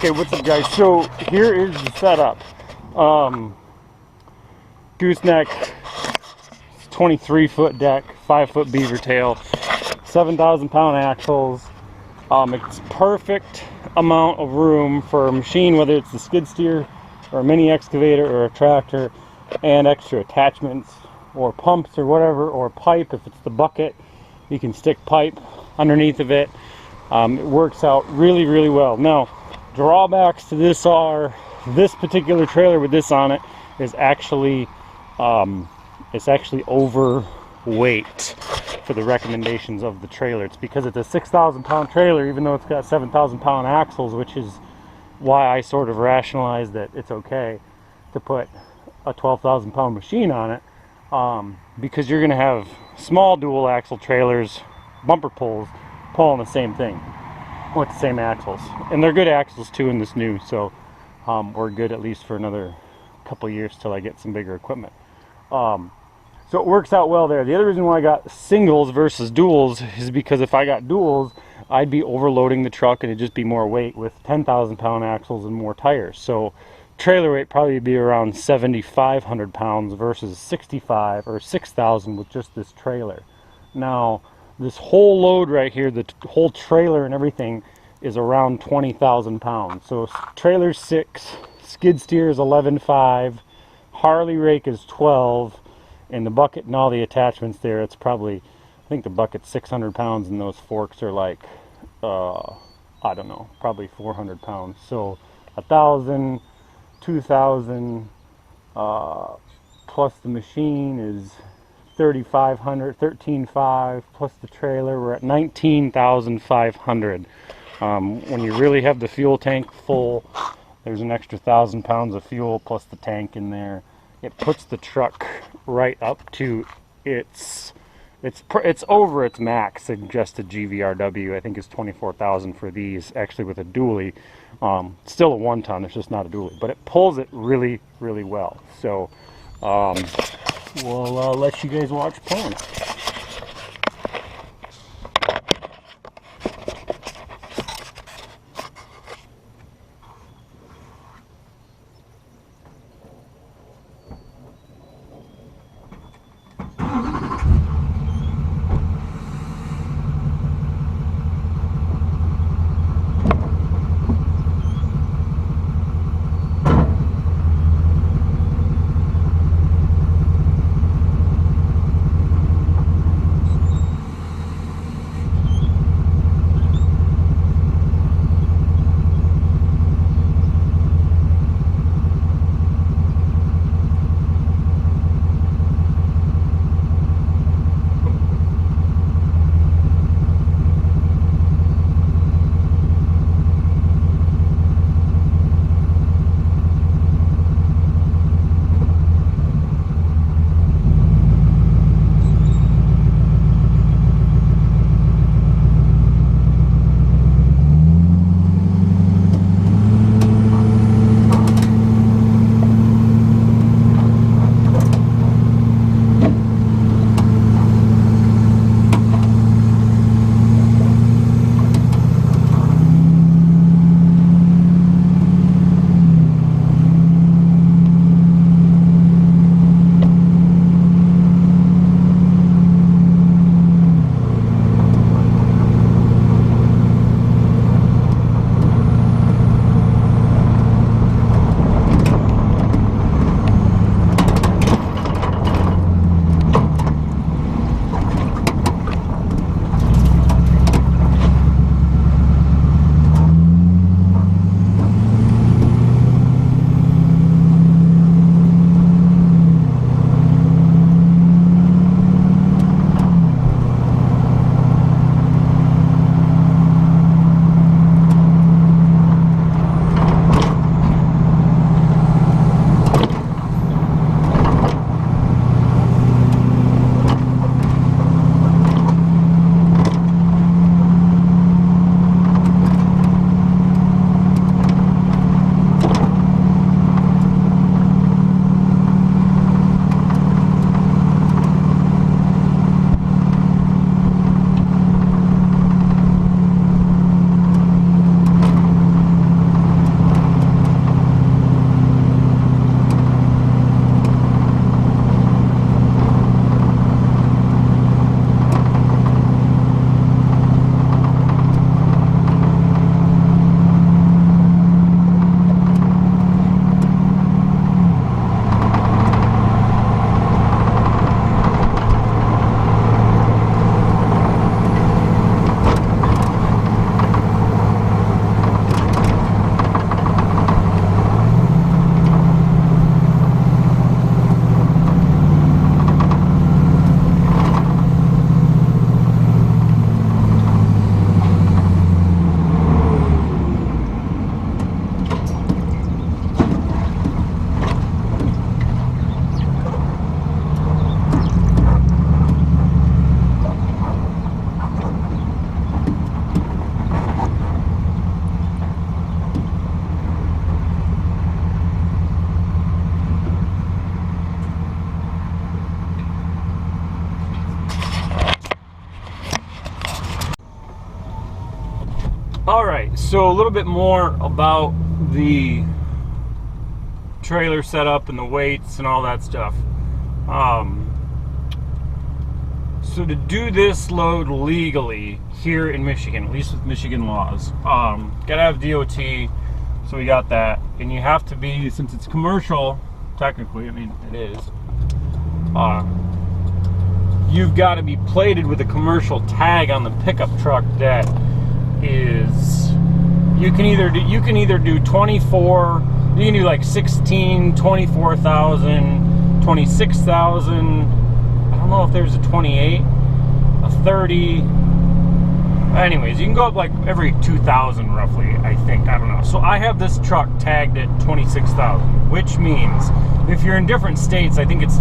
Okay, what's up guys? So here is the setup. Gooseneck, 23-foot deck, 5-foot beaver tail, 7,000 pound axles. It's perfect amount of room for a machine, whether it's a skid steer or a mini excavator or a tractor, and extra attachments or pumps or whatever, or pipe. If it's the bucket, you can stick pipe underneath of it. It works out really, really well. Now, drawbacks to this are, this particular trailer with this on it is actually it's actually overweight for the recommendations of the trailer. It's because it's a 6,000 pound trailer, even though it's got 7,000 pound axles, which is why I sort of rationalized that it's okay to put a 12,000 pound machine on it, because you're going to have small dual axle trailers, bumper pulls, pulling the same thing with the same axles, and they're good axles too in this new, so we're good at least for another couple years till I get some bigger equipment. So it works out well there. The other reason why I got singles versus duals is because if I got duals, I'd be overloading the truck and it'd just be more weight with 10,000 pound axles and more tires. So trailer weight probably be around 7,500 pounds versus 65 or 6,000 with just this trailer. Now this whole load right here, the whole trailer and everything, is around 20,000 pounds. So trailer's 6, skid steer is 11.5, Harley rake is 12, and the bucket and all the attachments there, it's probably, I think the bucket's 600 pounds and those forks are like, I don't know, probably 400 pounds. So 1,000, 2,000, plus the machine is 3,500, 13.5, plus the trailer, we're at 19,500. When you really have the fuel tank full, there's an extra 1,000 pounds of fuel plus the tank in there. It puts the truck right up to it's over its max suggested GVRW. I think it's 24,000 for these, actually with a dually. Still a 1 ton, it's just not a dually, but it pulls it really, really well. So we'll let you guys watch pulling it. All right, so a little bit more about the trailer setup and the weights and all that stuff. So to do this load legally here in Michigan, at least with Michigan laws, gotta have DOT, so we got that. And you have to be, since it's commercial, technically, I mean, it is, you've got to be plated with a commercial tag on the pickup truck that is, you can either do 24, you can do like 16, 24,000, 26,000. I don't know if there's a 28, a 30. Anyways, you can go up like every 2,000 roughly, I think. I don't know. So I have this truck tagged at 26,000, which means if you're in different states, I think it's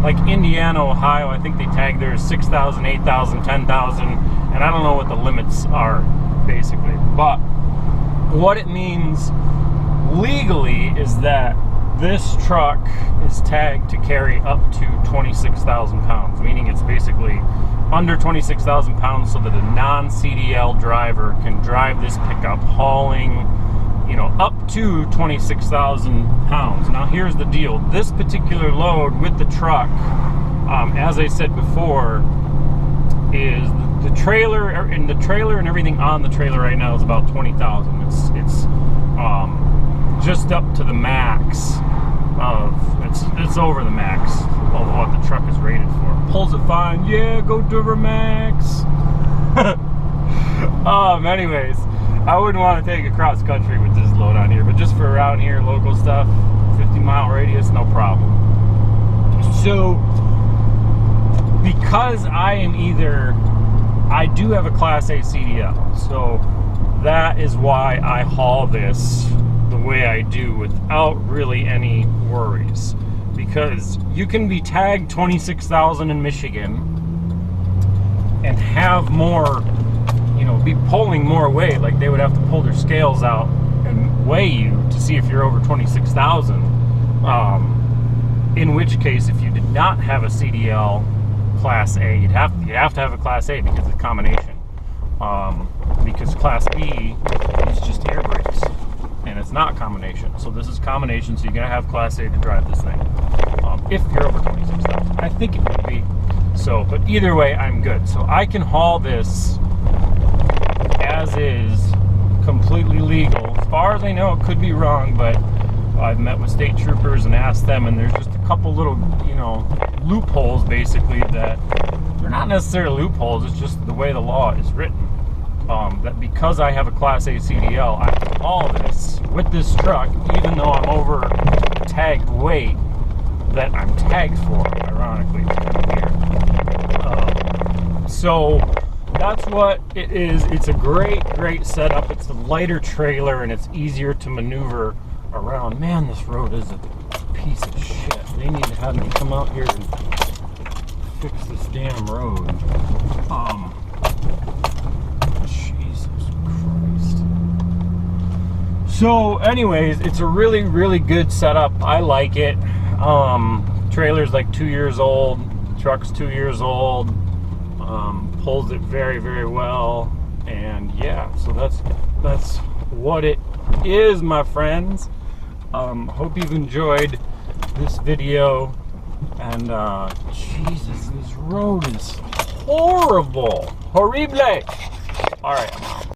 like Indiana, Ohio, I think they tag theirs 6,000, 8,000, 10,000, and I don't know what the limits are basically. But what it means legally is that this truck is tagged to carry up to 26,000 pounds, meaning it's basically under 26,000 pounds so that a non-CDL driver can drive this pickup hauling, you know, up to 26,000 pounds. Now here's the deal. This particular load with the truck, as I said before, is the trailer and everything on the trailer right now is about 20,000. It's just up to the max of, it's over the max of what the truck is rated for. Pulls it fine, yeah, go Duramax. Anyways, I wouldn't want to take it cross country with this load on here, but just for around here, local stuff, 50-mile radius, no problem. So, because I do have a Class A CDL, so that is why I haul this the way I do without really any worries. Because you can be tagged 26,000 in Michigan and have more, you know, be pulling more weight, like they would have to pull their scales out and weigh you to see if you're over 26,000. In which case, if you did not have a CDL Class A, you'd have to have a Class A because it's a combination. Because Class B is just air brakes, and it's not combination. So this is combination, so you're gonna have Class A to drive this thing. If you're over 26,000, I think it would be. So, but either way, I'm good. So I can haul this as is, completely legal. As far as I know, it could be wrong, but I've met with state troopers and asked them, and there's just a couple little, you know, loopholes basically that they're not necessarily loopholes. It's just the way the law is written. That because I have a Class A CDL, I can haul this with this truck, even though I'm over the tagged weight that I'm tagged for, ironically, here. So that's what it is. It's a great setup. It's a lighter trailer and it's easier to maneuver around. Man, this road is a piece of shit. They need to have me come out here and fix this damn road. Jesus Christ. So anyways, it's a really good setup. I like it. Trailer's like 2 years old, truck's 2 years old, pulls it very well, and yeah, so that's what it is, my friends. Hope you've enjoyed this video, and Jesus, this road is horrible. Alright, I'm out.